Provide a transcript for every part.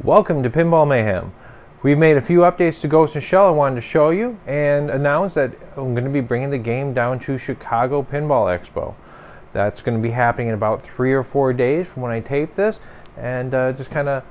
Welcome to Pinball Mayhem. We've made a few updates to Ghost and Shell I wanted to show you and announce that I'm going to be bringing the game down to Chicago Pinball Expo. That's going to be happening in about 3 or 4 days from when I tape this, and just kind of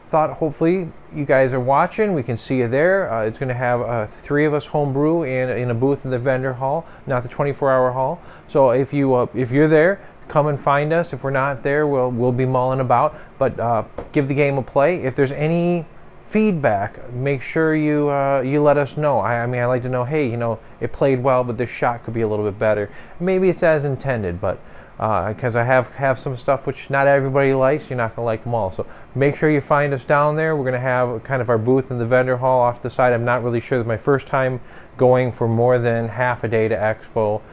thought hopefully you guys are watching. We can see you there. It's going to have 3 of us homebrew in a booth in the vendor hall, not the 24-hour hall. So if you're there, come and find us. If we're not there, we'll be mulling about, but give the game a play. If there's any feedback, make sure you let us know. I mean, I like to know, hey, you know, it played well, but this shot could be a little bit better. Maybe it's as intended, but because I have some stuff which not everybody likes, you're not gonna like them all. So make sure you find us down there. We're gonna have kind of our booth in the vendor hall off the side. I'm not really sure. It's my first time going for more than half a day to Expo.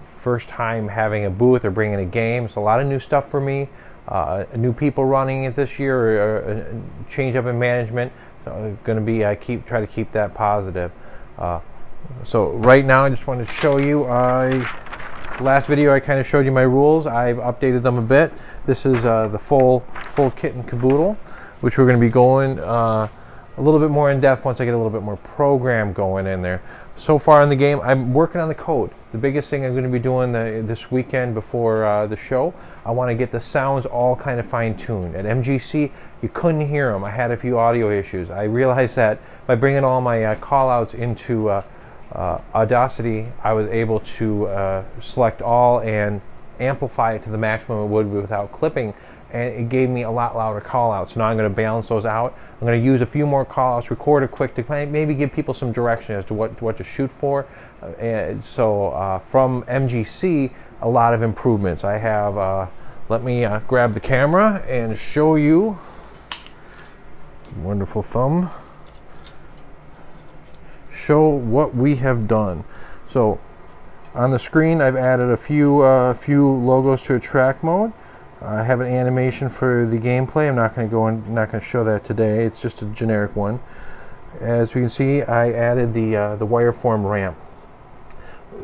First time having a booth or bringing a game. It's a lot of new stuff for me. New people running it this year, or a change up in management. So I'm going to be try to keep that positive. So right now I just wanted to show you. Last video I kind of showed you my rules. I've updated them a bit. This is the full kit and caboodle, which we're going to be going a little bit more in depth once I get a little bit more program going in there. So far in the game, I'm working on the code. The biggest thing I'm going to be doing this weekend before the show, I want to get the sounds all kind of fine-tuned. At MGC, you couldn't hear them. I had a few audio issues. I realized that by bringing all my call-outs into Audacity, I was able to select all and amplify it to the maximum it would without clipping, and it gave me a lot louder call-outs. So now I'm going to balance those out. I'm going to use a few more call-outs, record it quick to maybe give people some direction as to what to shoot for. And so from MGC, a lot of improvements. I have, let me grab the camera and show you. Wonderful thumb. Show what we have done. So on the screen, I've added a few logos to a track mode. I have an animation for the gameplay. I'm not going to show that today. It's just a generic one. As we can see, I added the wireform ramp.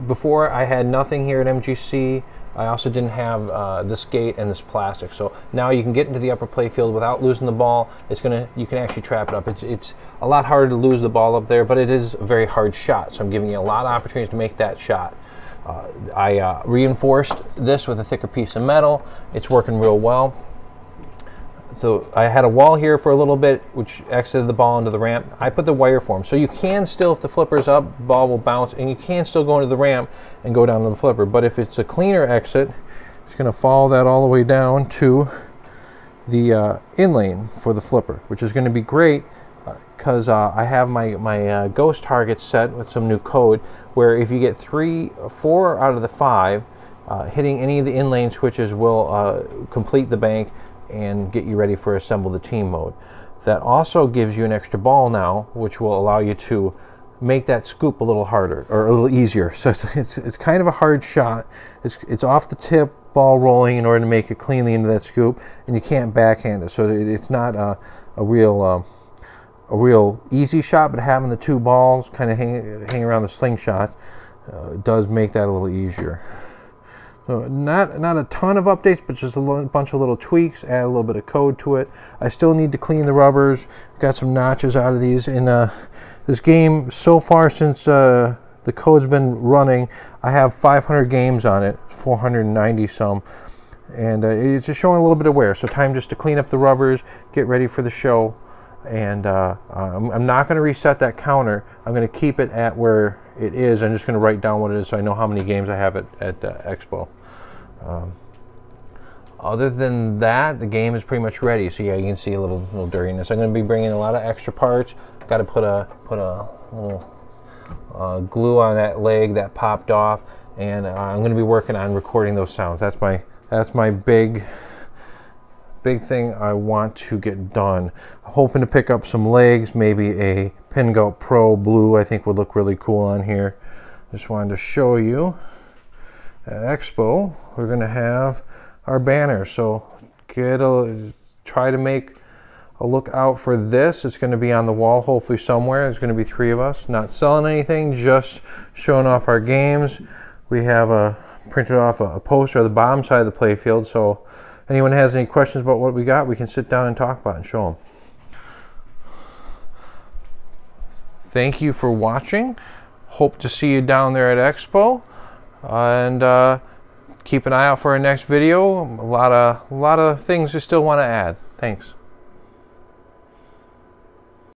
Before, I had nothing here at MGC. I also didn't have this gate and this plastic. So now you can get into the upper playfield without losing the ball. You can actually trap it up. It's a lot harder to lose the ball up there, but it is a very hard shot. So I'm giving you a lot of opportunities to make that shot. I reinforced this with a thicker piece of metal. It's working real well. So I had a wall here for a little bit, which exited the ball into the ramp. I put the wire form. So you can still, if the flipper's up, the ball will bounce, and you can still go into the ramp and go down to the flipper. But if it's a cleaner exit, it's going to follow that all the way down to the in lane for the flipper, which is going to be great because I have my ghost targets set with some new code where if you get 4 out of the 5, hitting any of the in-lane switches will complete the bank and get you ready for assemble the team mode. That also gives you an extra ball now, which will allow you to make that scoop a little harder or a little easier. So it's kind of a hard shot. It's off the tip, ball rolling in order to make it cleanly into that scoop, and you can't backhand it. So it's not a real easy shot, but having the 2 balls kind of hang around the slingshot does make that a little easier. So not a ton of updates, but just a bunch of little tweaks, add a little bit of code to it. I still need to clean the rubbers. Got some notches out of these. In this game, so far since the code's been running, I have 500 games on it, 490 some. And it's just showing a little bit of wear. So time just to clean up the rubbers, get ready for the show. And I'm not going to reset that counter. I'm going to keep it at where it is. I'm just going to write down what it is so I know how many games I have at Expo. Other than that, the game is pretty much ready. So yeah, you can see a little dirtiness. I'm going to be bringing a lot of extra parts. Got to put a little glue on that leg that popped off, and I'm going to be working on recording those sounds. That's my big thing I want to get done. I'm hoping to pick up some legs, maybe a Pinball Pro blue I think would look really cool on here. Just wanted to show you at Expo we're going to have our banner, so try to make a look out for this. It's going to be on the wall hopefully somewhere. There's going to be 3 of us, not selling anything, just showing off our games. We have printed off a poster of the bottom side of the playfield, so anyone has any questions about what we got, we can sit down and talk about it and show them. Thank you for watching. Hope to see you down there at Expo, and keep an eye out for our next video. A lot of things we still want to add. Thanks.